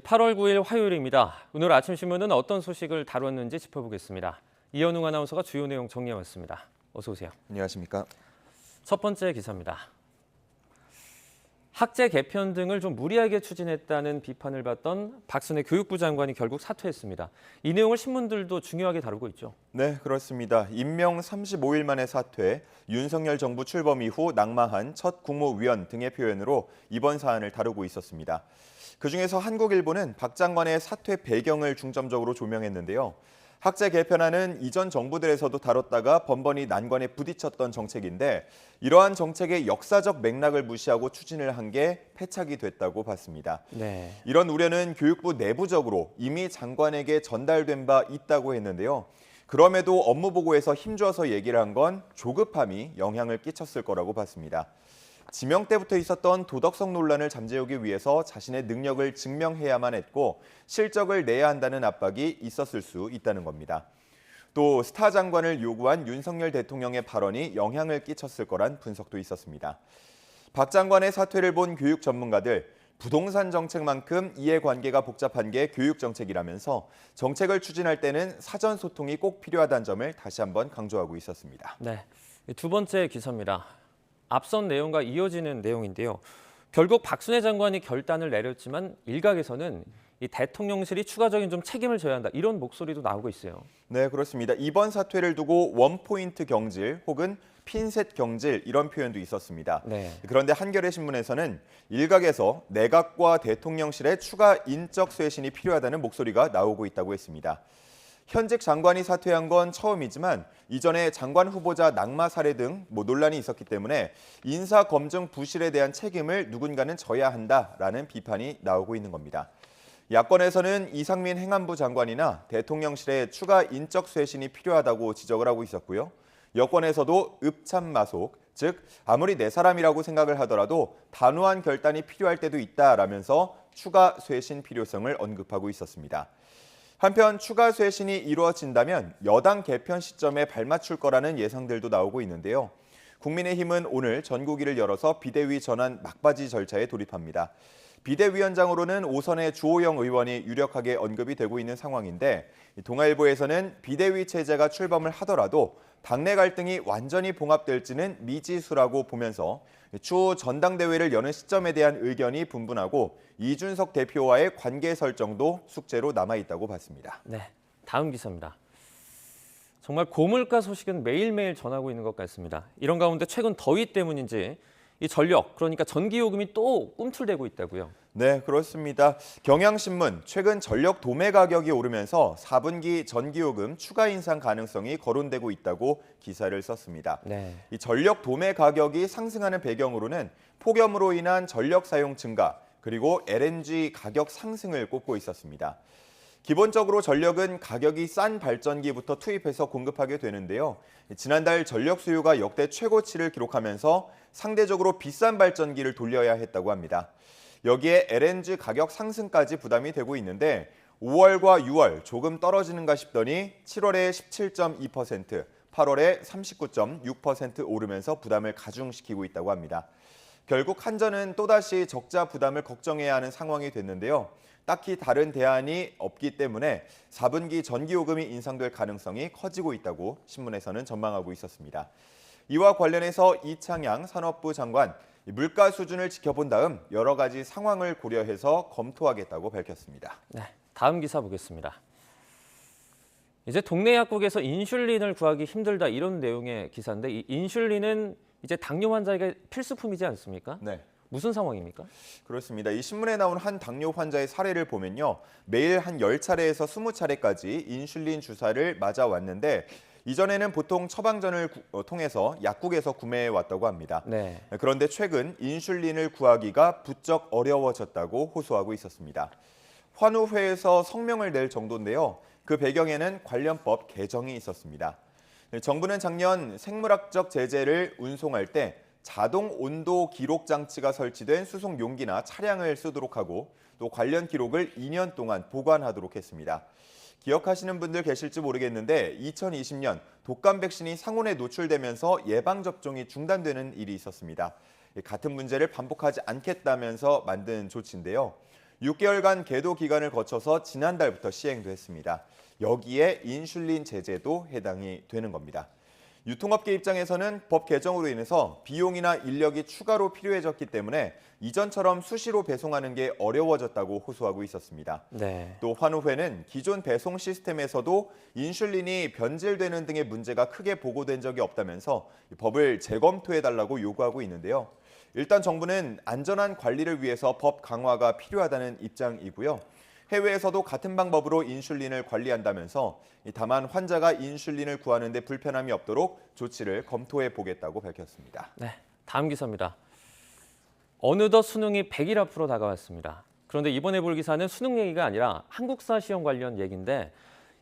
8월 9일 화요일입니다. 오늘 아침 신문은 어떤 소식을 다뤘는지 짚어보겠습니다. 이현웅 아나운서가 주요 내용 정리해왔습니다. 어서 오세요. 안녕하십니까. 첫 번째 기사입니다. 학제 개편 등을 좀 무리하게 추진했다는 비판을 받던 박순애 교육부 장관이 결국 사퇴했습니다. 이 내용을 신문들도 중요하게 다루고 있죠. 네, 그렇습니다. 임명 35일 만에 사퇴, 윤석열 정부 출범 이후 낙마한 첫 국무위원 등의 표현으로 이번 사안을 다루고 있었습니다. 그중에서 한국일보는 박 장관의 사퇴 배경을 중점적으로 조명했는데요. 학제 개편안은 이전 정부들에서도 다뤘다가 번번이 난관에 부딪혔던 정책인데 이러한 정책의 역사적 맥락을 무시하고 추진을 한 게 패착이 됐다고 봤습니다. 네. 이런 우려는 교육부 내부적으로 이미 장관에게 전달된 바 있다고 했는데요. 그럼에도 업무 보고에서 힘줘서 얘기를 한 건 조급함이 영향을 끼쳤을 거라고 봤습니다. 지명 때부터 있었던 도덕성 논란을 잠재우기 위해서 자신의 능력을 증명해야만 했고 실적을 내야 한다는 압박이 있었을 수 있다는 겁니다. 또 스타 장관을 요구한 윤석열 대통령의 발언이 영향을 끼쳤을 거란 분석도 있었습니다. 박 장관의 사퇴를 본 교육 전문가들, 부동산 정책만큼 이해관계가 복잡한 게 교육 정책이라면서 정책을 추진할 때는 사전 소통이 꼭 필요하다는 점을 다시 한번 강조하고 있었습니다. 네. 두 번째 기사입니다. 앞선 내용과 이어지는 내용인데요. 결국 박순애 장관이 결단을 내렸지만 일각에서는 이 대통령실이 추가적인 좀 책임을 져야 한다. 이런 목소리도 나오고 있어요. 네, 그렇습니다. 이번 사퇴를 두고 원포인트 경질 혹은 핀셋 경질 이런 표현도 있었습니다. 네. 그런데 한겨레 신문에서는 일각에서 내각과 대통령실의 추가 인적 쇄신이 필요하다는 목소리가 나오고 있다고 했습니다. 현직 장관이 사퇴한 건 처음이지만 이전에 장관 후보자 낙마 사례 등 논란이 있었기 때문에 인사 검증 부실에 대한 책임을 누군가는 져야 한다라는 비판이 나오고 있는 겁니다. 야권에서는 이상민 행안부 장관이나 대통령실의 추가 인적 쇄신이 필요하다고 지적을 하고 있었고요. 여권에서도 읍참마속, 즉 아무리 내 사람이라고 생각을 하더라도 단호한 결단이 필요할 때도 있다라면서 추가 쇄신 필요성을 언급하고 있었습니다. 한편 추가 쇄신이 이루어진다면 여당 개편 시점에 발맞출 거라는 예상들도 나오고 있는데요. 국민의힘은 오늘 전국위를 열어서 비대위 전환 막바지 절차에 돌입합니다. 비대위원장으로는 오선의 주호영 의원이 유력하게 언급이 되고 있는 상황인데 동아일보에서는 비대위 체제가 출범을 하더라도 당내 갈등이 완전히 봉합될지는 미지수라고 보면서 추후 전당대회를 여는 시점에 대한 의견이 분분하고 이준석 대표와의 관계 설정도 숙제로 남아있다고 봤습니다. 네. 다음 기사입니다. 정말 고물가 소식은 매일매일 전하고 있는 것 같습니다. 이런 가운데 최근 더위 때문인지 이 전력, 그러니까 전기요금이 또 꿈틀대고 있다고요. 네, 그렇습니다. 경향신문, 최근 전력 도매 가격이 오르면서 4분기 전기요금 추가 인상 가능성이 거론되고 있다고 기사를 썼습니다. 네. 이 전력 도매 가격이 상승하는 배경으로는 폭염으로 인한 전력 사용 증가, 그리고 LNG 가격 상승을 꼽고 있었습니다. 기본적으로 전력은 가격이 싼 발전기부터 투입해서 공급하게 되는데요. 지난달 전력 수요가 역대 최고치를 기록하면서 상대적으로 비싼 발전기를 돌려야 했다고 합니다. 여기에 LNG 가격 상승까지 부담이 되고 있는데 5월과 6월 조금 떨어지는가 싶더니 7월에 17.2%, 8월에 39.6% 오르면서 부담을 가중시키고 있다고 합니다. 결국 한전은 또다시 적자 부담을 걱정해야 하는 상황이 됐는데요. 딱히 다른 대안이 없기 때문에 4분기 전기요금이 인상될 가능성이 커지고 있다고 신문에서는 전망하고 있었습니다. 이와 관련해서 이창양 산업부 장관, 물가 수준을 지켜본 다음 여러 가지 상황을 고려해서 검토하겠다고 밝혔습니다. 네. 다음 기사 보겠습니다. 이제 동네 약국에서 인슐린을 구하기 힘들다 이런 내용의 기사인데 이 인슐린은 이제 당뇨 환자에게 필수품이지 않습니까? 네. 무슨 상황입니까? 그렇습니다. 이 신문에 나온 한 당뇨 환자의 사례를 보면요. 매일 한 10차례에서 20차례까지 인슐린 주사를 맞아왔는데 이전에는 보통 처방전을 통해서 약국에서 구매해 왔다고 합니다. 네. 그런데 최근 인슐린을 구하기가 부쩍 어려워졌다고 호소하고 있었습니다. 환우회에서 성명을 낼 정도인데요. 그 배경에는 관련법 개정이 있었습니다. 정부는 작년 생물학적 제재를 운송할 때 자동 온도 기록 장치가 설치된 수송 용기나 차량을 쓰도록 하고 또 관련 기록을 2년 동안 보관하도록 했습니다. 기억하시는 분들 계실지 모르겠는데 2020년 독감 백신이 상온에 노출되면서 예방접종이 중단되는 일이 있었습니다. 같은 문제를 반복하지 않겠다면서 만든 조치인데요. 6개월간 계도 기간을 거쳐서 지난달부터 시행도 했습니다. 여기에 인슐린 제재도 해당이 되는 겁니다. 유통업계 입장에서는 법 개정으로 인해서 비용이나 인력이 추가로 필요해졌기 때문에 이전처럼 수시로 배송하는 게 어려워졌다고 호소하고 있었습니다. 네. 또 환우회는 기존 배송 시스템에서도 인슐린이 변질되는 등의 문제가 크게 보고된 적이 없다면서 법을 재검토해달라고 요구하고 있는데요. 일단 정부는 안전한 관리를 위해서 법 강화가 필요하다는 입장이고요. 해외에서도 같은 방법으로 인슐린을 관리한다면서 다만 환자가 인슐린을 구하는 데 불편함이 없도록 조치를 검토해 보겠다고 밝혔습니다. 네, 다음 기사입니다. 어느덧 수능이 100일 앞으로 다가왔습니다. 그런데 이번에 볼 기사는 수능 얘기가 아니라 한국사 시험 관련 얘기인데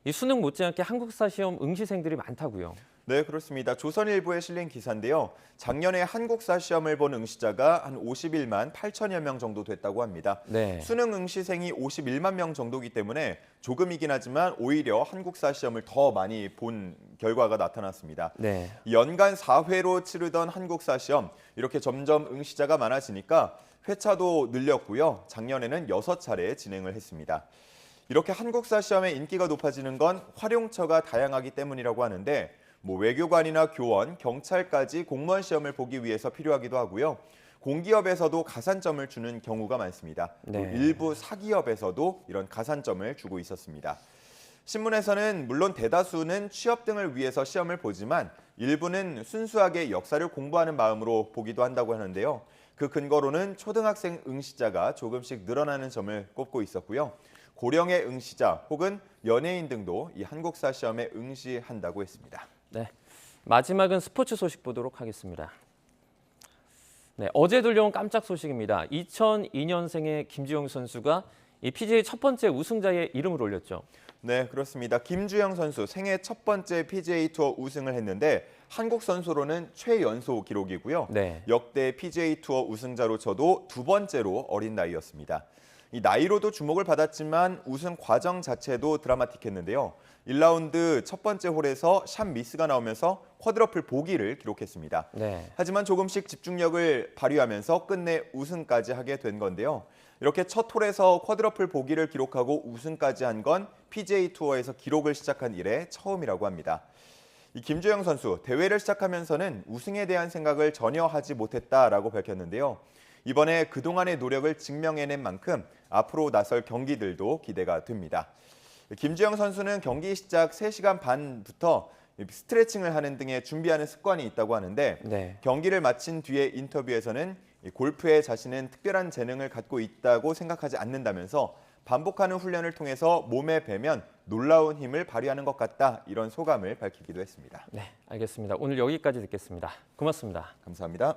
이 수능 못지않게 한국사 시험 응시생들이 많다고요. 네, 그렇습니다. 조선일보에 실린 기사인데요. 작년에 한국사 시험을 본 응시자가 한 51만 8천여 명 정도 됐다고 합니다. 네. 수능 응시생이 51만 명 정도이기 때문에 조금이긴 하지만 오히려 한국사 시험을 더 많이 본 결과가 나타났습니다. 네. 연간 4회로 치르던 한국사 시험, 이렇게 점점 응시자가 많아지니까 회차도 늘렸고요. 작년에는 6차례 진행을 했습니다. 이렇게 한국사 시험의 인기가 높아지는 건 활용처가 다양하기 때문이라고 하는데 외교관이나 교원, 경찰까지 공무원 시험을 보기 위해서 필요하기도 하고요. 공기업에서도 가산점을 주는 경우가 많습니다. 또 네. 일부 사기업에서도 이런 가산점을 주고 있었습니다. 신문에서는 물론 대다수는 취업 등을 위해서 시험을 보지만 일부는 순수하게 역사를 공부하는 마음으로 보기도 한다고 하는데요. 그 근거로는 초등학생 응시자가 조금씩 늘어나는 점을 꼽고 있었고요. 고령의 응시자 혹은 연예인 등도 이 한국사 시험에 응시한다고 했습니다. 네, 마지막은 스포츠 소식 보도록 하겠습니다. 네, 어제 들려온 깜짝 소식입니다. 2002년생의 김주영 선수가 이 PGA 첫 번째 우승자의 이름을 올렸죠. 네, 그렇습니다. 김주영 선수 생애 첫 번째 PGA 투어 우승을 했는데 한국 선수로는 최연소 기록이고요. 네. 역대 PGA 투어 우승자로 쳐도 두 번째로 어린 나이였습니다. 이 나이로도 주목을 받았지만 우승 과정 자체도 드라마틱했는데요. 1라운드 첫 번째 홀에서 샷 미스가 나오면서 쿼드러플 보기를 기록했습니다. 네. 하지만 조금씩 집중력을 발휘하면서 끝내 우승까지 하게 된 건데요. 이렇게 첫 홀에서 쿼드러플 보기를 기록하고 우승까지 한 건 PGA 투어에서 기록을 시작한 이래 처음이라고 합니다. 이 김주영 선수 대회를 시작하면서는 우승에 대한 생각을 전혀 하지 못했다라고 밝혔는데요. 이번에 그동안의 노력을 증명해낸 만큼 앞으로 나설 경기들도 기대가 됩니다. 김주영 선수는 경기 시작 3시간 반부터 스트레칭을 하는 등의 준비하는 습관이 있다고 하는데 네. 경기를 마친 뒤에 인터뷰에서는 골프에 자신은 특별한 재능을 갖고 있다고 생각하지 않는다면서 반복하는 훈련을 통해서 몸에 배면 놀라운 힘을 발휘하는 것 같다, 이런 소감을 밝히기도 했습니다. 네, 알겠습니다. 오늘 여기까지 듣겠습니다. 고맙습니다. 감사합니다.